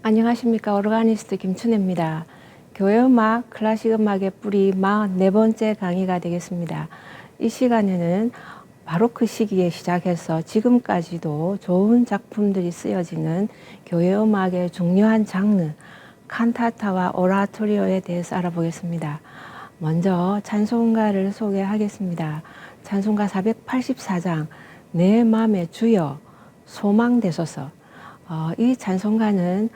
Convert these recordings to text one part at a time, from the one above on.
안녕하십니까. 오르가니스트 김춘혜입니다. 교회음악, 클래식 음악의 뿌리 44번째 강의가 되겠습니다. 이 시간에는 바로크 시기에 시작해서 지금까지도 좋은 작품들이 쓰여지는 교회음악의 중요한 장르, 칸타타와 오라토리오에 대해서 알아보겠습니다. 먼저 찬송가를 소개하겠습니다. 찬송가 484장, 내 맘의 주여, 소망되소서. 이 찬송가는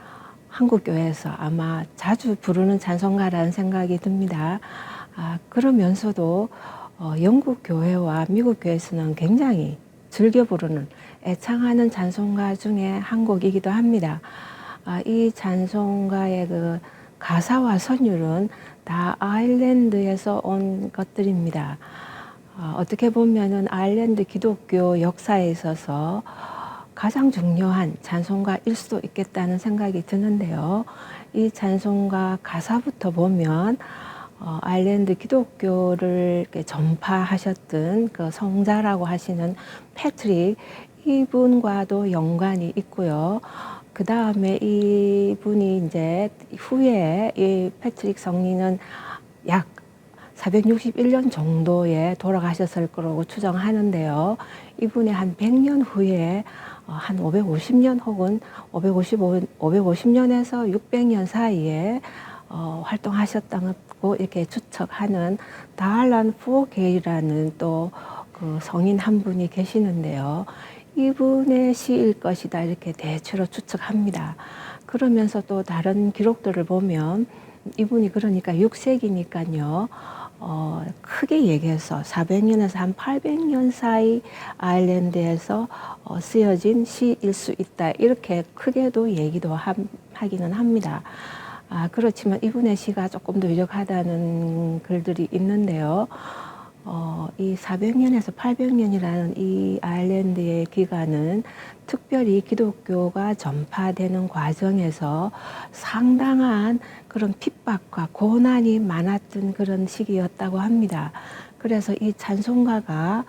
한국교회에서 아마 자주 부르는 찬송가라는 생각이 듭니다. 그러면서도 영국 교회와 미국 교회에서는 굉장히 즐겨 부르는 애창하는 찬송가 중에 한 곡이기도 합니다. 이 찬송가의 그 가사와 선율은 다 아일랜드에서 온 것들입니다. 어떻게 보면은 아일랜드 기독교 역사에 있어서 가장 중요한 찬송가일 수도 있겠다는 생각이 드는데요. 이 찬송가 가사부터 보면 아일랜드 기독교를 전파하셨던 그 성자라고 하시는 패트릭, 이분과도 연관이 있고요. 그 다음에 이분이 이제 후에 이 패트릭 성인은 약 461년 정도에 돌아가셨을 거라고 추정하는데요. 이분이 한 100년 후에 한 550년 혹은 550년에서 600년 사이에 활동하셨다고 이렇게 추측하는 다알란 포게이라는 또 그 성인 한 분이 계시는데요. 이분의 시일 것이다 이렇게 대체로 추측합니다. 그러면서 또 다른 기록들을 보면 이분이 그러니까 6세기니까요. 크게 얘기해서 400년에서 한 800년 사이 아일랜드에서 쓰여진 시일 수 있다. 이렇게 크게도 얘기도 하기는 합니다. 그렇지만 이분의 시가 조금 더 유력하다는 글들이 있는데요. 이 400년에서 800년이라는 이 아일랜드의 기간은 특별히 기독교가 전파되는 과정에서 상당한 그런 핍박과 고난이 많았던 그런 시기였다고 합니다. 그래서 이 찬송가가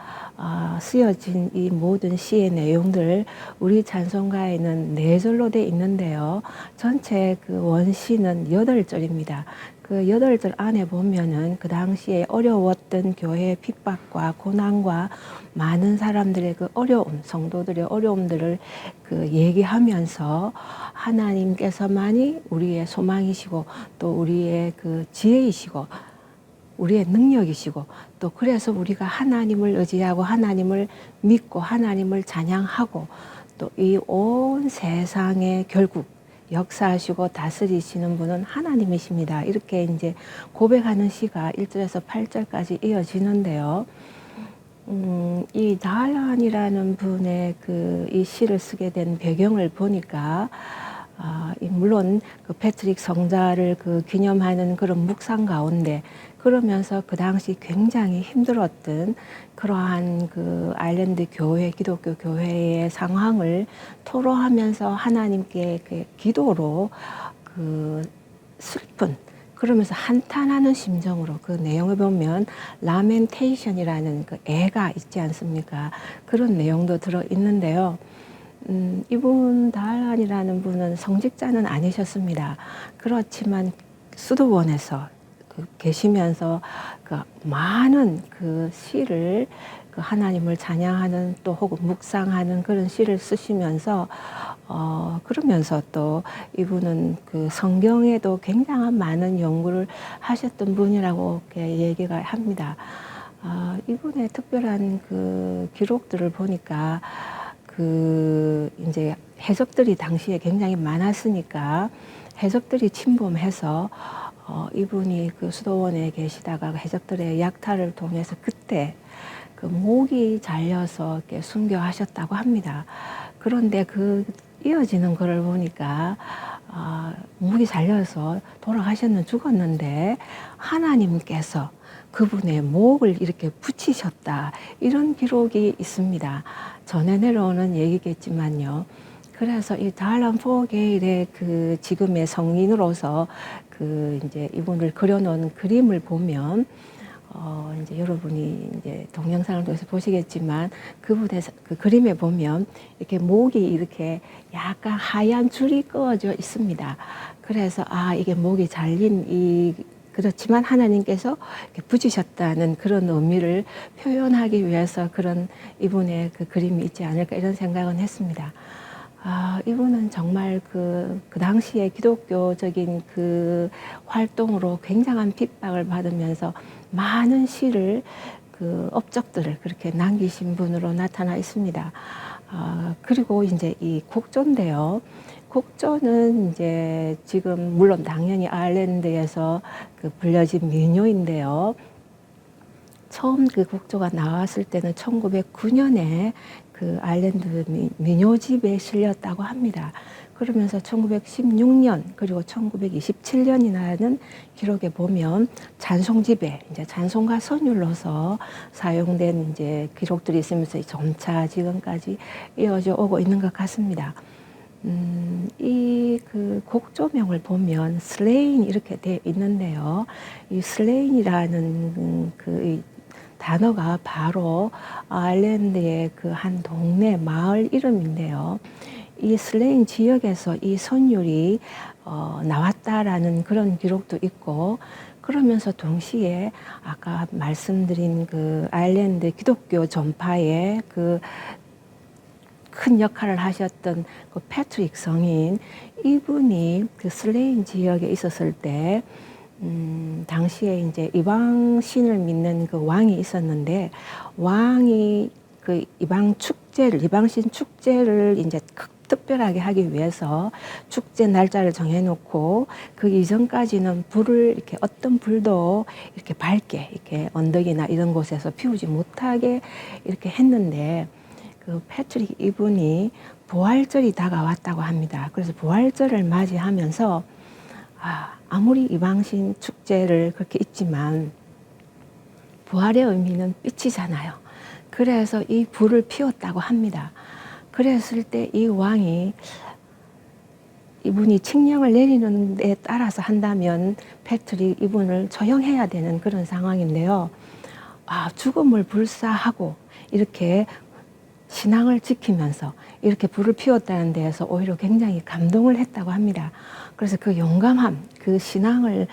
쓰여진 이 모든 시의 내용들, 우리 찬송가에는 4절로 되어 있는데요. 전체 그 원시는 8절입니다. 그 8절 안에 보면은 그 당시에 어려웠던 교회의 핍박과 고난과 많은 사람들의 그 어려움, 성도들의 어려움들을 그 얘기하면서 하나님께서만이 우리의 소망이시고 또 우리의 그 지혜이시고 우리의 능력이시고 또 그래서 우리가 하나님을 의지하고 하나님을 믿고 하나님을 찬양하고 또 이 온 세상에 결국 역사하시고 다스리시는 분은 하나님이십니다. 이렇게 이제 고백하는 시가 1절에서 8절까지 이어지는데요. 이 다알란이라는 분의 그 이 시를 쓰게 된 배경을 보니까 물론 그 패트릭 성자를 그 기념하는 그런 묵상 가운데 그러면서 그 당시 굉장히 힘들었던 그러한 그 아일랜드 교회, 기독교 교회의 상황을 토로하면서 하나님께 그 기도로 그 슬픈 그러면서 한탄하는 심정으로 그 내용을 보면 라멘테이션이라는 그 애가 있지 않습니까? 그런 내용도 들어 있는데요. 이분 다알란이라는 분은 성직자는 아니셨습니다. 그렇지만 수도원에서 계시면서 그 많은 그 시를 그 하나님을 찬양하는 또 혹은 묵상하는 그런 시를 쓰시면서 그러면서 또 이분은 그 성경에도 굉장한 많은 연구를 하셨던 분이라고 이렇게 얘기가 합니다. 이분의 특별한 그 기록들을 보니까 그 이제 해적들이 당시에 굉장히 많았으니까 해적들이 침범해서 이분이 그 수도원에 계시다가 해적들의 약탈을 통해서 그때 그 목이 잘려서 이렇게 순교하셨다고 합니다. 그런데 그 이어지는 거를 보니까 목이 잘려서 죽었는데 하나님께서 그분의 목을 이렇게 붙이셨다. 이런 기록이 있습니다. 전해 내려오는 얘기겠지만요. 그래서 이 다알란 포게일의 그 지금의 성인으로서 그 이제 이분을 그려놓은 그림을 보면 이제 여러분이 이제 동영상을 통해서 보시겠지만 그분의 그 그림에 보면 이렇게 목이 이렇게 약간 하얀 줄이 그어져 있습니다. 그래서 이게 목이 잘린 그렇지만 하나님께서 이렇게 붙이셨다는 그런 의미를 표현하기 위해서 그런 이분의 그 그림이 있지 않을까 이런 생각은 했습니다. 이분은 정말 그 당시에 기독교적인 그 활동으로 굉장한 핍박을 받으면서 많은 시를 그 업적들을 그렇게 남기신 분으로 나타나 있습니다. 그리고 이제 이 곡조인데요. 곡조는 이제 지금 물론 당연히 아일랜드에서 그 불려진 민요인데요. 처음 그 곡조가 나왔을 때는 1909년에 그 아일랜드 민요집에 실렸다고 합니다. 그러면서 1916년 그리고 1927년이라는 기록에 보면 찬송집에 이제 찬송가 선율로서 사용된 이제 기록들이 있으면서 점차 지금까지 이어져 오고 있는 것 같습니다. 이 그 곡조명을 보면 슬레인 이렇게 되어 있는데요. 이 슬레인이라는 그 단어가 바로 아일랜드의 그 한 동네 마을 이름인데요. 이 슬레인 지역에서 이 선율이 나왔다라는 그런 기록도 있고, 그러면서 동시에 아까 말씀드린 그 아일랜드 기독교 전파의 그 큰 역할을 하셨던 그 패트릭 성인, 이분이 그 슬레인 지역에 있었을 때 당시에 이제 이방 신을 믿는 그 왕이 있었는데, 왕이 그 이방신 축제를 이제 특별하게 하기 위해서 축제 날짜를 정해놓고 그 이전까지는 불을 이렇게 어떤 불도 이렇게 밝게 이렇게 언덕이나 이런 곳에서 피우지 못하게 이렇게 했는데, 그 패트릭 이분이 부활절이 다가왔다고 합니다. 그래서 부활절을 맞이하면서 아무리 이방신 축제를 그렇게 있지만 부활의 의미는 빛이잖아요. 그래서 이 불을 피웠다고 합니다. 그랬을 때 이 왕이 이분이 칙령을 내리는 데 따라서 한다면 패트릭 이분을 처형해야 되는 그런 상황인데요. 죽음을 불사하고 이렇게 신앙을 지키면서 이렇게 불을 피웠다는 데에서 오히려 굉장히 감동을 했다고 합니다. 그래서 그 용감함, 그 신앙을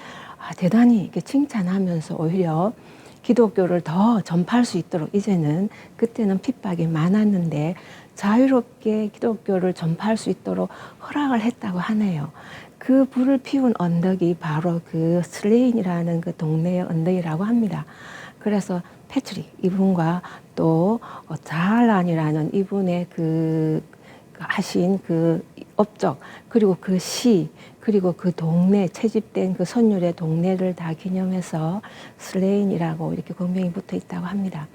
대단히 이렇게 칭찬하면서 오히려 기독교를 더 전파할 수 있도록, 이제는 그때는 핍박이 많았는데 자유롭게 기독교를 전파할 수 있도록 허락을 했다고 하네요. 그 불을 피운 언덕이 바로 그 슬레인이라는 그 동네의 언덕이라고 합니다. 그래서 패트릭 이분과 또 자할란이라는 이분의 그 하신 그 업적, 그리고 그 시, 그리고 그 동네 채집된 그 선율의 동네를 다 기념해서 슬레인이라고 이렇게 공명이 붙어 있다고 합니다.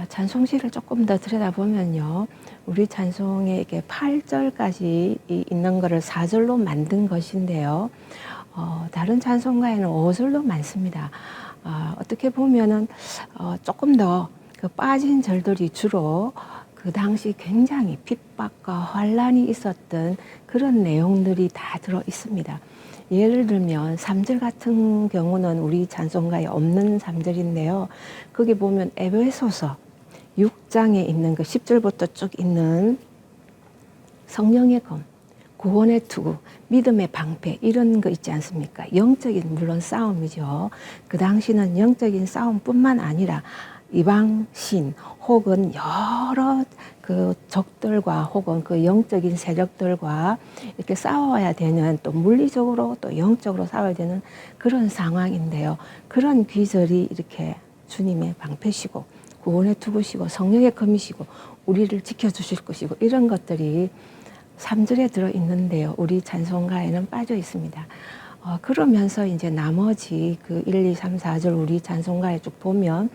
찬송시를 조금 더 들여다보면요, 우리 찬송에 이렇게 8절까지 있는 것을 4절로 만든 것인데요. 다른 찬송가에는 5절로 많습니다. 어떻게 보면은 조금 더 그 빠진 절들이 주로 그 당시 굉장히 핍박과 환란이 있었던 그런 내용들이 다 들어 있습니다. 예를 들면 3절 같은 경우는 우리 찬송가에 없는 3절인데요. 거기 보면 에베소서 6장에 있는 그 10절부터 쭉 있는 성령의 검, 구원의 투구, 믿음의 방패, 이런 거 있지 않습니까? 영적인 물론 싸움이죠. 그 당시는 영적인 싸움뿐만 아니라 이방신 혹은 여러 그 적들과 혹은 그 영적인 세력들과 이렇게 싸워야 되는, 또 물리적으로 또 영적으로 싸워야 되는 그런 상황인데요. 그런 귀절이 이렇게 주님의 방패시고 구원의 투구시고 성령의 검이시고 우리를 지켜주실 것이고, 이런 것들이 3절에 들어있는데요. 우리 찬송가에는 빠져 있습니다. 그러면서 이제 나머지 그 1, 2, 3, 4절 우리 찬송가에 쭉 보면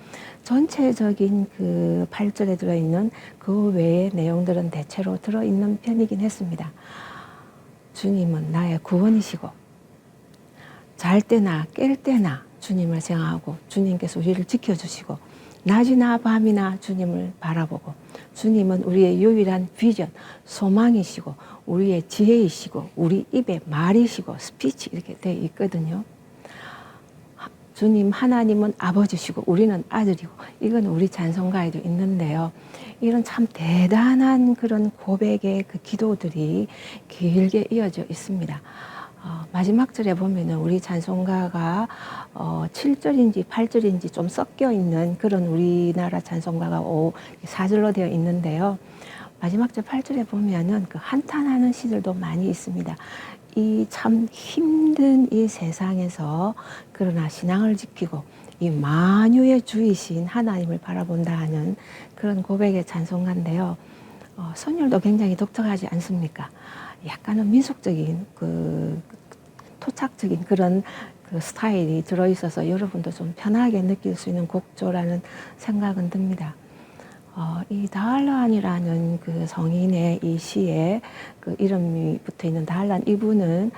전체적인 그 8절에 들어있는 그 외의 내용들은 대체로 들어있는 편이긴 했습니다. 주님은 나의 구원이시고 잘 때나 깰 때나 주님을 생각하고 주님께서 우리를 지켜주시고, 낮이나 밤이나 주님을 바라보고, 주님은 우리의 유일한 비전, 소망이시고 우리의 지혜이시고 우리 입의 말이시고 스피치, 이렇게 되어 있거든요. 주님 하나님은 아버지시고 우리는 아들이고, 이건 우리 찬송가에도 있는데요. 이런 참 대단한 그런 고백의 그 기도들이 길게 이어져 있습니다. 마지막 절에 보면은 우리 찬송가가 7절인지 8절인지 좀 섞여 있는 그런 우리나라 찬송가가 4절로 되어 있는데요. 마지막 절 8절에 보면은 그 한탄하는 시들도 많이 있습니다. 이 참 힘든 이 세상에서 그러나 신앙을 지키고 이 만유의 주이신 하나님을 바라본다 하는 그런 고백의 찬송가인데요. 선율도 굉장히 독특하지 않습니까? 약간은 민속적인 토착적인 그런 그 스타일이 들어있어서 여러분도 좀 편하게 느낄 수 있는 곡조라는 생각은 듭니다. 이 다할란이라는 그 성인의 이 시에 그 이름이 붙어 있는 다할란, 이분은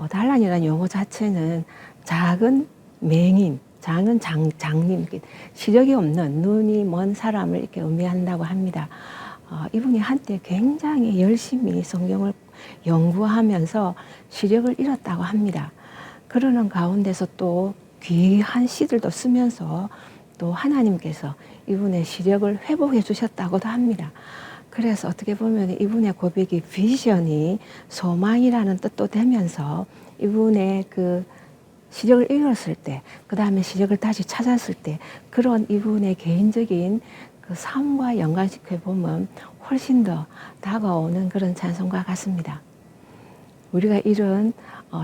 다할란이라는 용어 자체는 작은 맹인, 작은 장님, 시력이 없는 눈이 먼 사람을 이렇게 의미한다고 합니다. 이분이 한때 굉장히 열심히 성경을 연구하면서 시력을 잃었다고 합니다. 그러는 가운데서 또 귀한 시들도 쓰면서 또 하나님께서 이분의 시력을 회복해 주셨다고도 합니다. 그래서 어떻게 보면 이분의 고백이 비전이 소망이라는 뜻도 되면서 이분의 그 시력을 잃었을 때, 그 다음에 시력을 다시 찾았을 때 그런 이분의 개인적인 그 삶과 연관시켜 보면 훨씬 더 다가오는 그런 찬송가 같습니다. 우리가 이런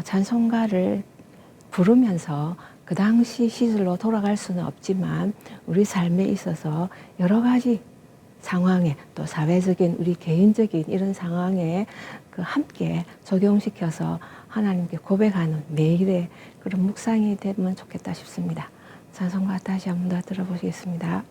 찬송가를 부르면서 그 당시 시절로 돌아갈 수는 없지만 우리 삶에 있어서 여러 가지 상황에, 또 사회적인 우리 개인적인 이런 상황에 그 함께 적용시켜서 하나님께 고백하는 매일의 그런 묵상이 되면 좋겠다 싶습니다. 찬송가 다시 한 번 더 들어보시겠습니다.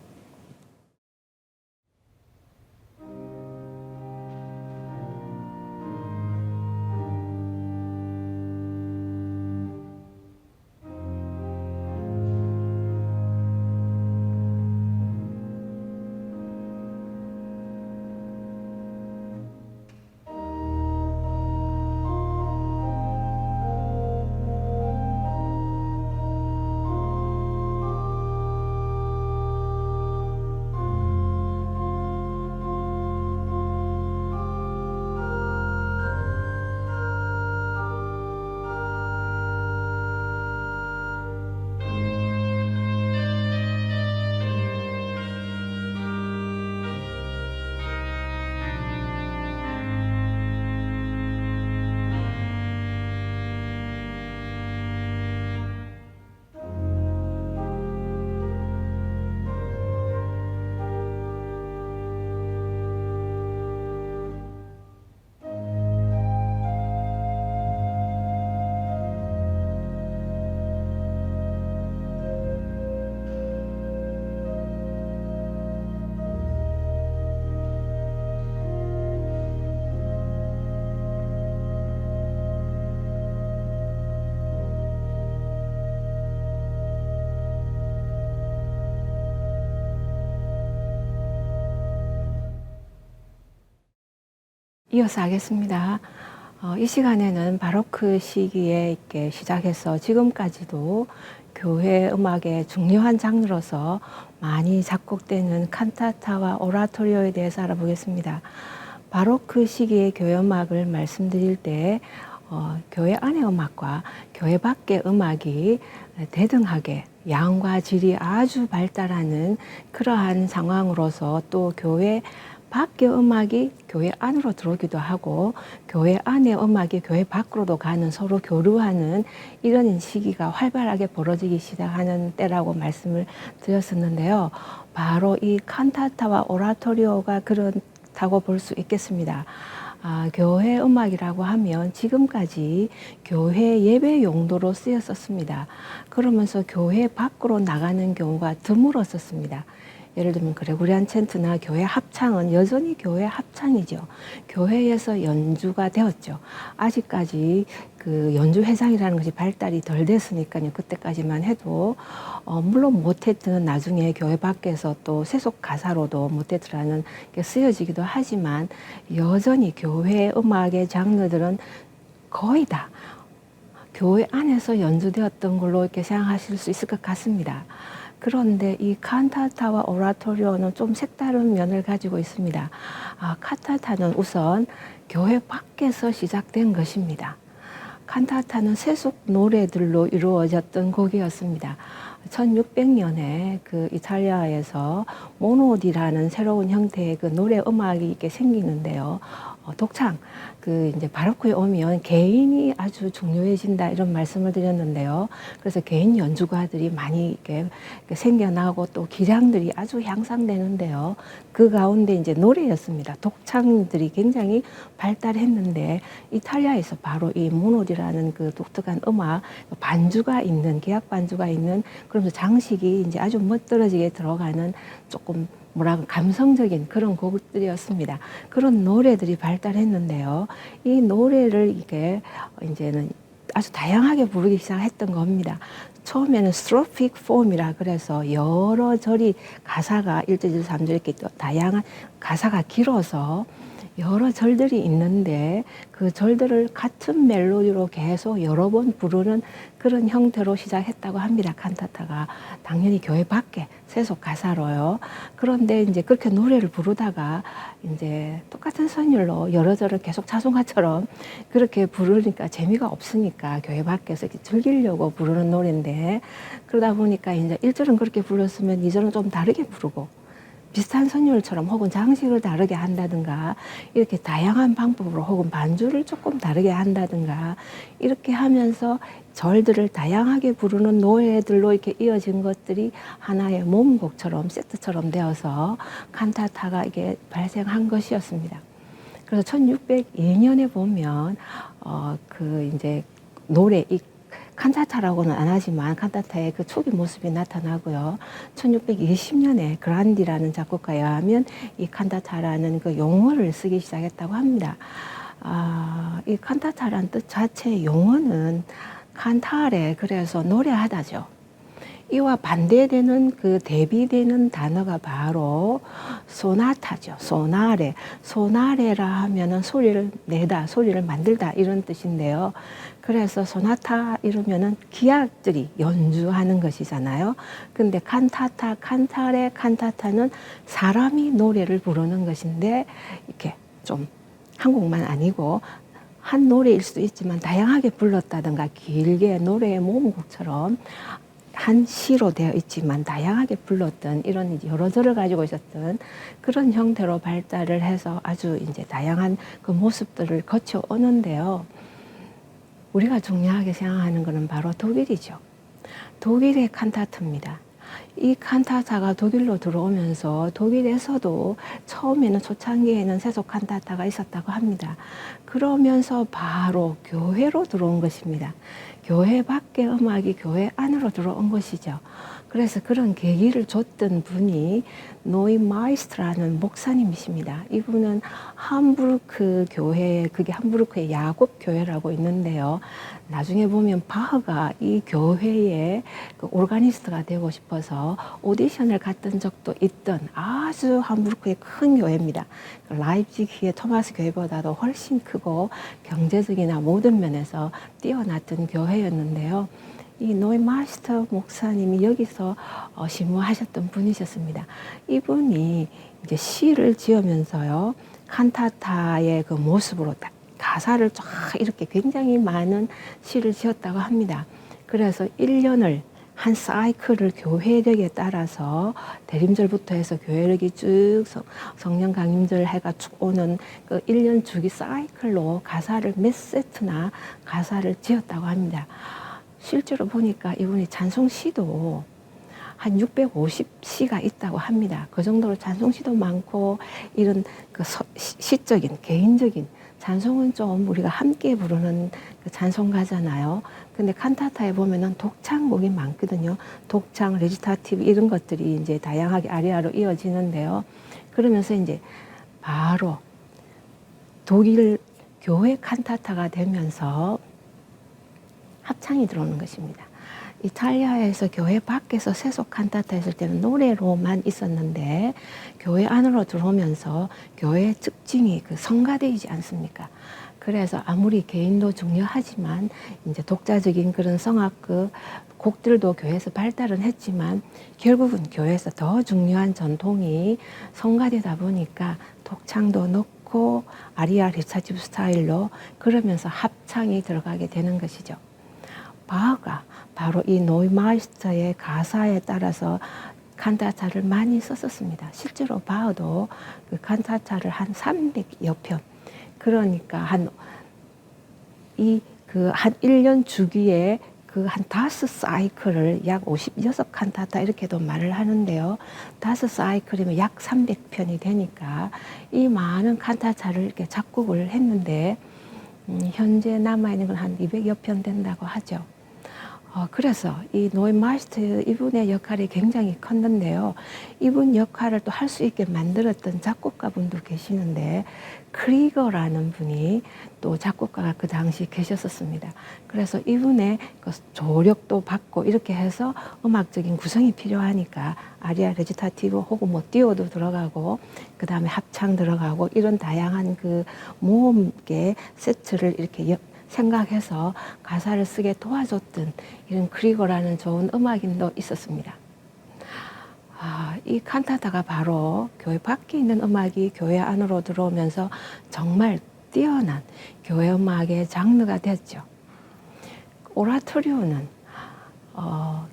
이어서 하겠습니다. 이 시간에는 바로크 시기에 이렇게 시작해서 지금까지도 교회 음악의 중요한 장르로서 많이 작곡되는 칸타타와 오라토리오에 대해서 알아보겠습니다. 바로크 시기의 교회 음악을 말씀드릴 때 교회 안의 음악과 교회 밖의 음악이 대등하게 양과 질이 아주 발달하는 그러한 상황으로서, 또 교회 밖의 음악이 교회 안으로 들어오기도 하고 교회 안의 음악이 교회 밖으로도 가는, 서로 교류하는 이런 시기가 활발하게 벌어지기 시작하는 때라고 말씀을 드렸었는데요. 바로 이 칸타타와 오라토리오가 그렇다고 볼 수 있겠습니다. 교회 음악이라고 하면 지금까지 교회 예배 용도로 쓰였었습니다. 그러면서 교회 밖으로 나가는 경우가 드물었었습니다. 예를 들면 그레고리안 챈트나 교회 합창은 여전히 교회 합창이죠. 교회에서 연주가 되었죠. 아직까지 그 연주 회상이라는 것이 발달이 덜 됐으니까요. 그때까지만 해도 물론 모테트는 나중에 교회 밖에서 또 세속 가사로도 모테트라는 게 쓰여지기도 하지만 여전히 교회 음악의 장르들은 거의 다 교회 안에서 연주되었던 걸로 이렇게 생각하실 수 있을 것 같습니다. 그런데 이 칸타타와 오라토리오는 좀 색다른 면을 가지고 있습니다. 칸타타는 우선 교회 밖에서 시작된 것입니다. 칸타타는 세속 노래들로 이루어졌던 곡이었습니다. 1600년에 그 이탈리아에서 모노디라는 새로운 형태의 그 노래 음악이 이렇게 생기는데요. 독창, 그 이제 바로크에 오면 개인이 아주 중요해진다 이런 말씀을 드렸는데요. 그래서 개인 연주가들이 많이 이렇게 생겨나고 또 기량들이 아주 향상되는데요. 그 가운데 이제 노래였습니다. 독창들이 굉장히 발달했는데 이탈리아에서 바로 이 모노디라는 그 독특한 음악 반주가 있는 기악 반주가 있는 그러면서 장식이 이제 아주 멋들어지게 들어가는 조금 뭐라고 감성적인 그런 곡들이었습니다. 그런 노래들이 발달했는데요. 이 노래를 이게 이제는 아주 다양하게 부르기 시작했던 겁니다. 처음에는 스트로픽 폼이라 그래서 여러 절이 가사가 1절, 2절, 3절 이렇게 또 다양한 가사가 길어서 여러 절들이 있는데 그 절들을 같은 멜로디로 계속 여러 번 부르는 그런 형태로 시작했다고 합니다. 칸타타가 당연히 교회 밖에 세속 가사로요. 그런데 이제 그렇게 노래를 부르다가 이제 똑같은 선율로 여러 절을 계속 자송가처럼 그렇게 부르니까 재미가 없으니까 교회 밖에서 이렇게 즐기려고 부르는 노래인데 그러다 보니까 이제 1절은 그렇게 불렀으면 2절은 좀 다르게 부르고 비슷한 선율처럼 혹은 장식을 다르게 한다든가 이렇게 다양한 방법으로 혹은 반주를 조금 다르게 한다든가 이렇게 하면서 절들을 다양하게 부르는 노래들로 이렇게 이어진 것들이 하나의 모음곡처럼 세트처럼 되어서 칸타타가 이게 발생한 것이었습니다. 그래서 1602년에 보면 그 이제 노래 이 칸타타라고는 안 하지만 칸타타의 그 초기 모습이 나타나고요. 1620년에 그란디라는 작곡가에 의하면 이 칸타타라는 그 용어를 쓰기 시작했다고 합니다. 이 칸타타라는 뜻 자체의 용어는 칸타레 그래서 노래하다죠. 이와 반대되는 그 대비되는 단어가 바로 소나타죠. 소나레. 소나레라 하면은 소리를 내다, 소리를 만들다 이런 뜻인데요. 그래서 소나타 이러면은 기악들이 연주하는 것이잖아요. 근데 칸타타, 칸타레, 칸타타는 사람이 노래를 부르는 것인데 이렇게 좀 한국만 아니고 한 노래일 수도 있지만 다양하게 불렀다든가 길게 노래의 모음곡처럼 한 시로 되어 있지만 다양하게 불렀던 이런 여러 절을 가지고 있었던 그런 형태로 발달을 해서 아주 이제 다양한 그 모습들을 거쳐 오는데요. 우리가 중요하게 생각하는 것은 바로 독일이죠. 독일의 칸타타입니다. 이 칸타타가 독일로 들어오면서 독일에서도 처음에는 초창기에는 세속 칸타타가 있었다고 합니다. 그러면서 바로 교회로 들어온 것입니다. 교회 밖의 음악이 교회 안으로 들어온 것이죠. 그래서 그런 계기를 줬던 분이 노이마이스트라는 목사님이십니다. 이분은 함부르크 교회, 그게 함부르크의 야곱 교회라고 있는데요. 나중에 보면 바흐가 이 교회의 그 오르가니스트가 되고 싶어서 오디션을 갔던 적도 있던 아주 함부르크의 큰 교회입니다. 라입지히의 토마스 교회보다도 훨씬 크고 경제적이나 모든 면에서 뛰어났던 교회였는데요. 이 노이마스터 목사님이 여기서 심무하셨던 분이셨습니다. 이분이 이제 시를 지으면서요, 칸타타의 그 모습으로 가사를 쫙 이렇게 굉장히 많은 시를 지었다고 합니다. 그래서 1년을 한 사이클을 교회력에 따라서 대림절부터 해서 교회력이 쭉 성령 강림절 해가 쭉 오는 그 1년 주기 사이클로 가사를 몇 세트나 가사를 지었다고 합니다. 실제로 보니까 이분이 찬송시도 한 650시가 있다고 합니다. 그 정도로 찬송시도 많고 이런 그 시적인 개인적인 찬송은 좀 우리가 함께 부르는 그 찬송가잖아요. 근데 칸타타에 보면은 독창곡이 많거든요. 독창, 레지타티브 이런 것들이 이제 다양하게 아리아로 이어지는데요. 그러면서 이제 바로 독일 교회 칸타타가 되면서 합창이 들어오는 것입니다. 이탈리아에서 교회 밖에서 세속 칸타타 했을 때는 노래로만 있었는데 교회 안으로 들어오면서 교회의 특징이 그 성가대이지 않습니까? 그래서 아무리 개인도 중요하지만 이제 독자적인 그런 성악 곡들도 교회에서 발달은 했지만 결국은 교회에서 더 중요한 전통이 성가되다 보니까 독창도 넣고 아리아 리차티브 스타일로 그러면서 합창이 들어가게 되는 것이죠. 바흐가 바로 이 노이마이스터의 가사에 따라서 칸타타를 많이 썼었습니다. 실제로 바흐도 그 칸타타를 한 300여 편, 그러니까 한 1년 주기에 한 5사이클을 약 56칸타타 이렇게도 말을 하는데요. 5사이클이면 약 300편이 되니까 이 많은 칸타타를 이렇게 작곡을 했는데 현재 남아있는 건 한 200여 편 된다고 하죠. 그래서 이 노이마이스터 이분의 역할이 굉장히 컸는데요. 이분 역할을 또 할 수 있게 만들었던 작곡가분도 계시는데 크리거라는 분이 또 작곡가가 그 당시 계셨었습니다. 그래서 이분의 그 조력도 받고 이렇게 해서 음악적인 구성이 필요하니까 아리아 레지타티브 혹은 뭐 띄오도 들어가고 그 다음에 합창 들어가고 이런 다양한 그 모음계 세트를 이렇게 생각해서 가사를 쓰게 도와줬던 이런 크리거라는 좋은 음악인도 있었습니다. 이 칸타타가 바로 교회 밖에 있는 음악이 교회 안으로 들어오면서 정말 뛰어난 교회 음악의 장르가 됐죠. 오라토리오는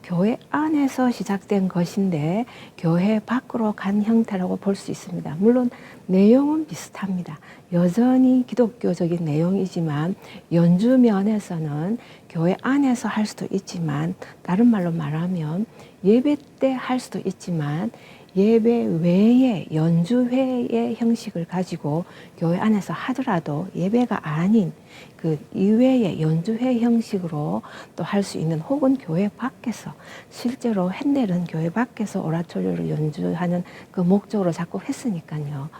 교회 안에서 시작된 것인데 교회 밖으로 간 형태라고 볼 수 있습니다. 물론 내용은 비슷합니다. 여전히 기독교적인 내용이지만 연주 면에서는 교회 안에서 할 수도 있지만 다른 말로 말하면 예배 때 할 수도 있지만 예배 외에 연주회의 형식을 가지고 교회 안에서 하더라도 예배가 아닌 그 이외의 연주회 형식으로 또 할 수 있는 혹은 교회 밖에서 실제로 핸델은 교회 밖에서 오라토리오를 연주하는 그 목적으로 작곡했으니까요.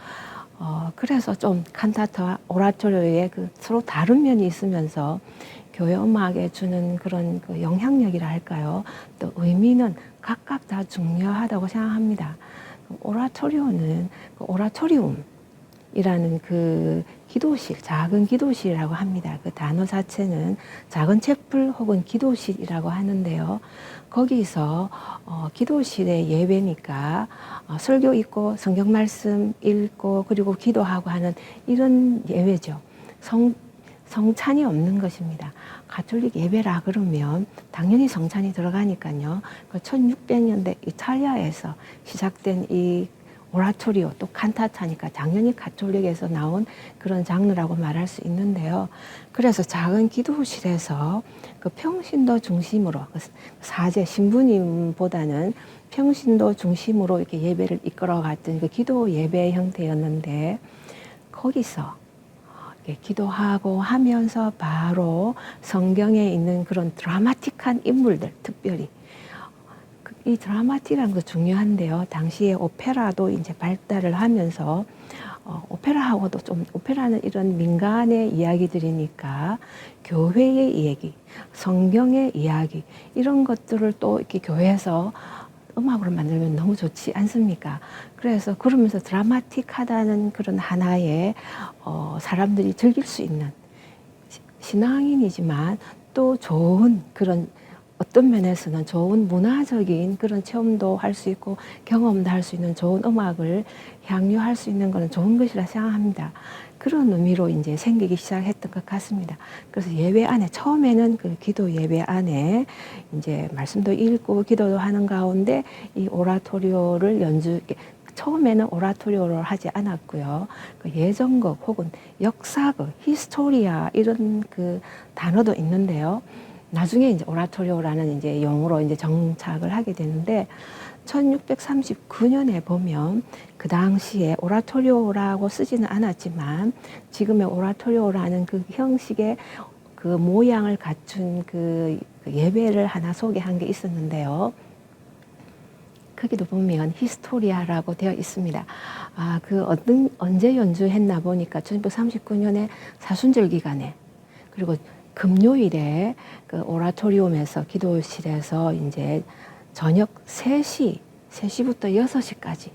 그래서 좀 칸타타와 오라토리오의 그 서로 다른 면이 있으면서 교회 음악에 주는 그런 그 영향력이라 할까요? 또 의미는 각각 다 중요하다고 생각합니다. 오라토리오는 그 오라토리움이라는 그 기도실, 작은 기도실이라고 합니다. 그 단어 자체는 작은 채플 혹은 기도실이라고 하는데요. 거기서 기도실의 예배니까 설교 있고 성경 말씀 읽고 그리고 기도하고 하는 이런 예배죠. 성찬이 없는 것입니다. 가톨릭 예배라 그러면 당연히 성찬이 들어가니까요. 그 1600년대 이탈리아에서 시작된 이 오라토리오 또 칸타타니까 당연히 가톨릭에서 나온 그런 장르라고 말할 수 있는데요. 그래서 작은 기도실에서 그 평신도 중심으로 사제 신부님보다는 평신도 중심으로 이렇게 예배를 이끌어갔던 그 기도 예배 형태였는데 거기서 기도하고 하면서 바로 성경에 있는 그런 드라마틱한 인물들, 특별히 이 드라마틱이라는 거 중요한데요. 당시에 오페라도 이제 발달을 하면서 오페라하고도 좀 오페라는 이런 민간의 이야기들이니까 교회의 이야기, 성경의 이야기 이런 것들을 또 이렇게 교회에서 음악으로 만들면 너무 좋지 않습니까? 그래서 그러면서 드라마틱하다는 그런 하나의 사람들이 즐길 수 있는 신앙인이지만 또 좋은 그런 어떤 면에서는 좋은 문화적인 그런 체험도 할 수 있고 경험도 할 수 있는 좋은 음악을 향유할 수 있는 것은 좋은 것이라 생각합니다. 그런 의미로 이제 생기기 시작했던 것 같습니다. 그래서 예배 안에 처음에는 그 기도 예배 안에 이제 말씀도 읽고 기도도 하는 가운데 이 오라토리오를 처음에는 오라토리오를 하지 않았고요. 그 예전극 혹은 역사극, 히스토리아 이런 그 단어도 있는데요. 나중에 이제 오라토리오라는 이제 용어로 이제 정착을 하게 되는데 1639년에 보면 그 당시에 오라토리오라고 쓰지는 않았지만 지금의 오라토리오라는 그 형식의 그 모양을 갖춘 그 예배를 하나 소개한 게 있었는데요. 거기도 보면 히스토리아라고 되어 있습니다. 언제 연주했나 보니까 1639년에 사순절 기간에 그리고 금요일에 그 오라토리움에서 기도실에서 이제 저녁 3시부터 6시까지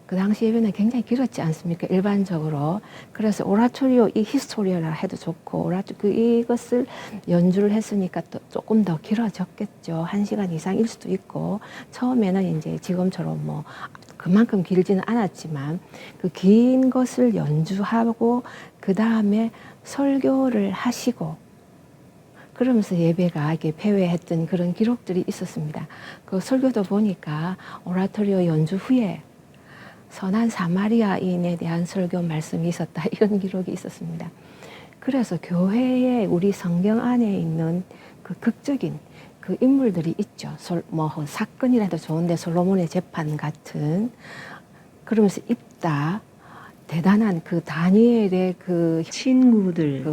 그 당시 예배는 굉장히 길었지 않습니까? 일반적으로. 그래서 오라토리오 이 히스토리오라 해도 좋고, 이것을 연주를 했으니까 또 조금 더 길어졌겠죠. 1시간 이상일 수도 있고, 처음에는 이제 지금처럼 뭐 그만큼 길지는 않았지만, 그 긴 것을 연주하고, 그 다음에 설교를 하시고, 그러면서 예배가 이렇게 폐회했던 그런 기록들이 있었습니다. 그 설교도 보니까 오라토리오 연주 후에 선한 사마리아인에 대한 설교 말씀이 있었다, 이런 기록이 있었습니다. 그래서 교회에 우리 성경 안에 있는 그 극적인 그 인물들이 있죠. 뭐 사건이라도 좋은데 솔로몬의 재판 같은, 그러면서 입다 대단한 그 다니엘의 그 친구들,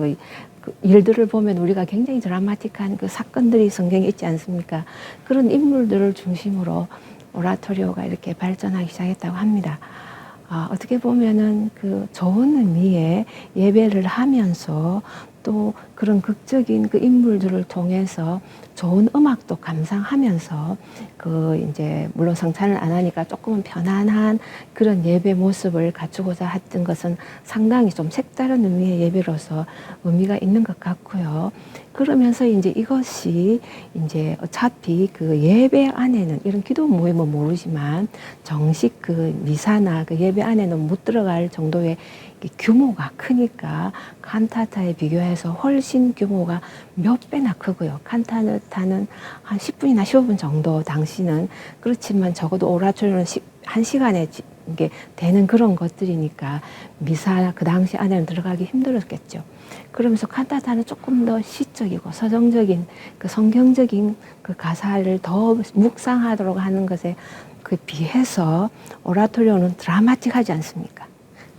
그 일들을 보면 우리가 굉장히 드라마틱한 그 사건들이 성경에 있지 않습니까? 그런 인물들을 중심으로 오라토리오가 이렇게 발전하기 시작했다고 합니다. 어떻게 보면은 그 좋은 의미의 예배를 하면서 또 그런 극적인 그 인물들을 통해서 좋은 음악도 감상하면서 그 이제 물론 성찬을 안 하니까 조금은 편안한 그런 예배 모습을 갖추고자 했던 것은 상당히 좀 색다른 의미의 예배로서 의미가 있는 것 같고요. 그러면서 이제 이것이 이제 어차피 그 예배 안에는 이런 기도 모임은 모르지만 정식 그 미사나 그 예배 안에는 못 들어갈 정도의 규모가 크니까 칸타타에 비교해서 훨씬 규모가 몇 배나 크고요. 칸타타는 한 10분이나 15분 정도 당시는, 그렇지만 적어도 오라토리오는 1시간에 이게 되는 그런 것들이니까 미사 그 당시 안에는 들어가기 힘들었겠죠. 그러면서 칸타타는 조금 더 시적이고 서정적인 그 성경적인 그 가사를 더 묵상하도록 하는 것에 그 비해서 오라토리오는 드라마틱하지 않습니까?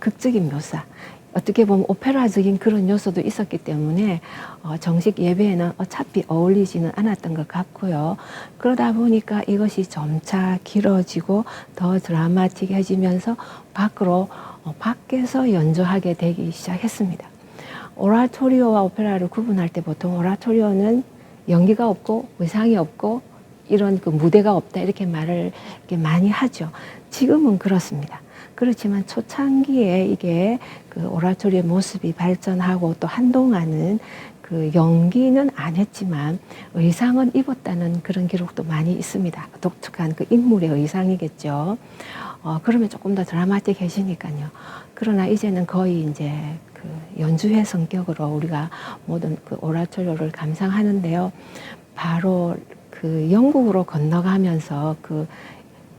극적인 묘사, 어떻게 보면 오페라적인 그런 요소도 있었기 때문에 정식 예배에는 어차피 어울리지는 않았던 것 같고요. 그러다 보니까 이것이 점차 길어지고 더 드라마틱해지면서 밖에서 연주하게 되기 시작했습니다. 오라토리오와 오페라를 구분할 때 보통 오라토리오는 연기가 없고 의상이 없고 이런 그 무대가 없다, 이렇게 말을 이렇게 많이 하죠. 지금은 그렇습니다. 그렇지만 초창기에 이게 그 오라토리오의 모습이 발전하고 또 한동안은 그 연기는 안 했지만 의상은 입었다는 그런 기록도 많이 있습니다. 독특한 그 인물의 의상이겠죠. 그러면 조금 더 드라마틱해지니까요. 그러나 이제는 거의 이제 그 연주회 성격으로 우리가 모든 그 오라토리오를 감상하는데요. 바로 그 영국으로 건너가면서 그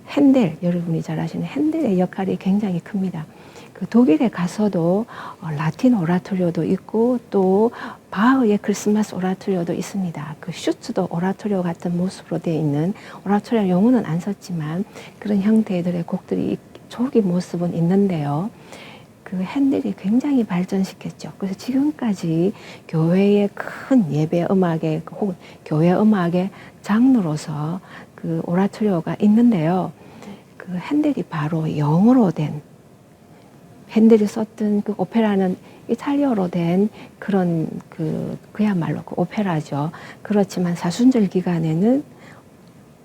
핸델, 여러분이 잘 아시는 핸델의 역할이 굉장히 큽니다. 그 독일에 가서도 라틴 오라토리오도 있고 또 바흐의 크리스마스 오라토리오도 있습니다. 그 슈츠도 오라토리오 같은 모습으로 되어 있는, 오라토리오 용어는 안 썼지만 그런 형태들의 곡들이 조기 모습은 있는데요. 그 핸델이 굉장히 발전시켰죠. 그래서 지금까지 교회의 큰 예배 음악의 혹은 교회 음악의 장르로서 그 오라토리오가 있는데요. 그 핸델이 바로 영어로 된, 핸델이 썼던 그 오페라는 이탈리아로 된 그런 그야말로 그 오페라죠. 그렇지만 사순절 기간에는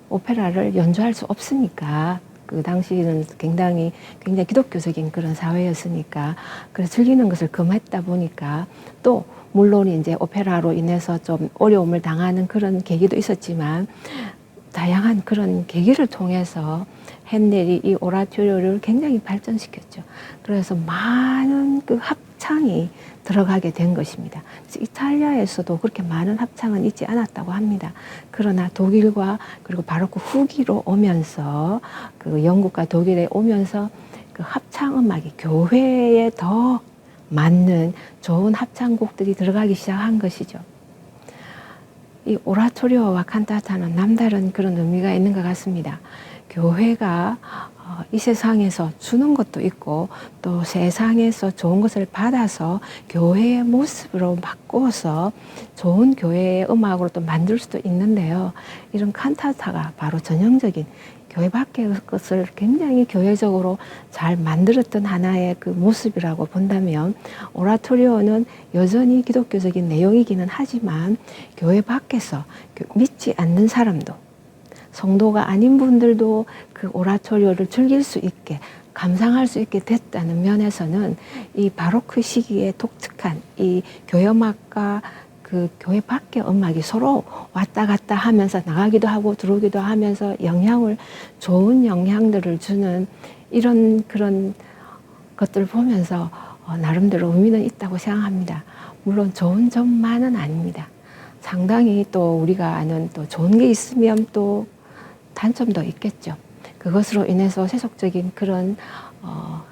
오페라를 연주할 수 없으니까, 그 당시는 굉장히 기독교적인 그런 사회였으니까, 그래서 즐기는 것을 금했다 보니까, 또 물론 이제 오페라로 인해서 좀 어려움을 당하는 그런 계기도 있었지만 다양한 그런 계기를 통해서 핸델이 이 오라토리오를 굉장히 발전시켰죠. 그래서 많은 그 합창이 들어가게 된 것입니다. 이탈리아에서도 그렇게 많은 합창은 있지 않았다고 합니다. 그러나 독일과 그리고 바로 그 후기로 오면서, 그 영국과 독일에 오면서 그 합창 음악이 교회에 더 맞는 좋은 합창곡들이 들어가기 시작한 것이죠. 이 오라토리오와 칸타타는 남다른 그런 의미가 있는 것 같습니다. 교회가 이 세상에서 주는 것도 있고 또 세상에서 좋은 것을 받아서 교회의 모습으로 바꿔서 좋은 교회의 음악으로 또 만들 수도 있는데요. 이런 칸타타가 바로 전형적인 교회 밖의 것을 굉장히 교회적으로 잘 만들었던 하나의 그 모습이라고 본다면, 오라토리오는 여전히 기독교적인 내용이기는 하지만 교회 밖에서 믿지 않는 사람도, 성도가 아닌 분들도 그 오라토리오를 즐길 수 있게 감상할 수 있게 됐다는 면에서는 이 바로크 시기에 독특한 이 교회음악과 그 교회 밖의 음악이 서로 왔다 갔다 하면서 나가기도 하고 들어오기도 하면서 좋은 영향들을 주는 이런 그런 것들을 보면서 나름대로 의미는 있다고 생각합니다. 물론 좋은 점만은 아닙니다. 상당히 또 우리가 아는 또 좋은 게 있으면 또 단점도 있겠죠. 그것으로 인해서 세속적인 그런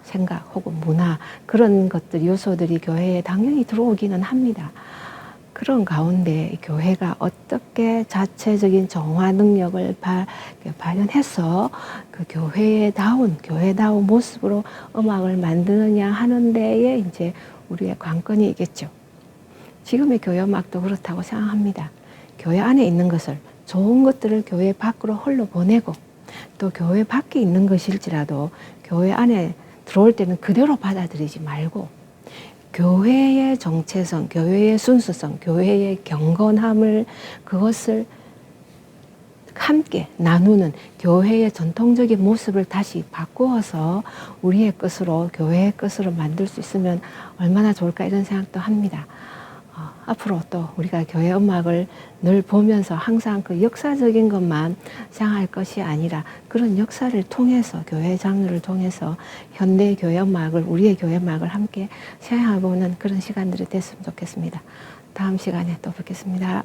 생각 혹은 문화 그런 것들 요소들이 교회에 당연히 들어오기는 합니다. 그런 가운데 교회가 어떻게 자체적인 정화 능력을 발현해서 그 교회다운 모습으로 음악을 만드느냐 하는 데에 이제 우리의 관건이 있겠죠. 지금의 교회 음악도 그렇다고 생각합니다. 교회 안에 있는 것을, 좋은 것들을 교회 밖으로 흘러보내고 또 교회 밖에 있는 것일지라도 교회 안에 들어올 때는 그대로 받아들이지 말고 교회의 정체성, 교회의 순수성, 교회의 경건함을 그것을 함께 나누는 교회의 전통적인 모습을 다시 바꾸어서 우리의 것으로 교회의 것으로 만들 수 있으면 얼마나 좋을까 이런 생각도 합니다. 앞으로 또 우리가 교회 음악을 늘 보면서 항상 그 역사적인 것만 생각할 것이 아니라 그런 역사를 통해서 교회 장르를 통해서 현대 교회 음악을 우리의 교회 음악을 함께 생각해보는 그런 시간들이 됐으면 좋겠습니다. 다음 시간에 또 뵙겠습니다.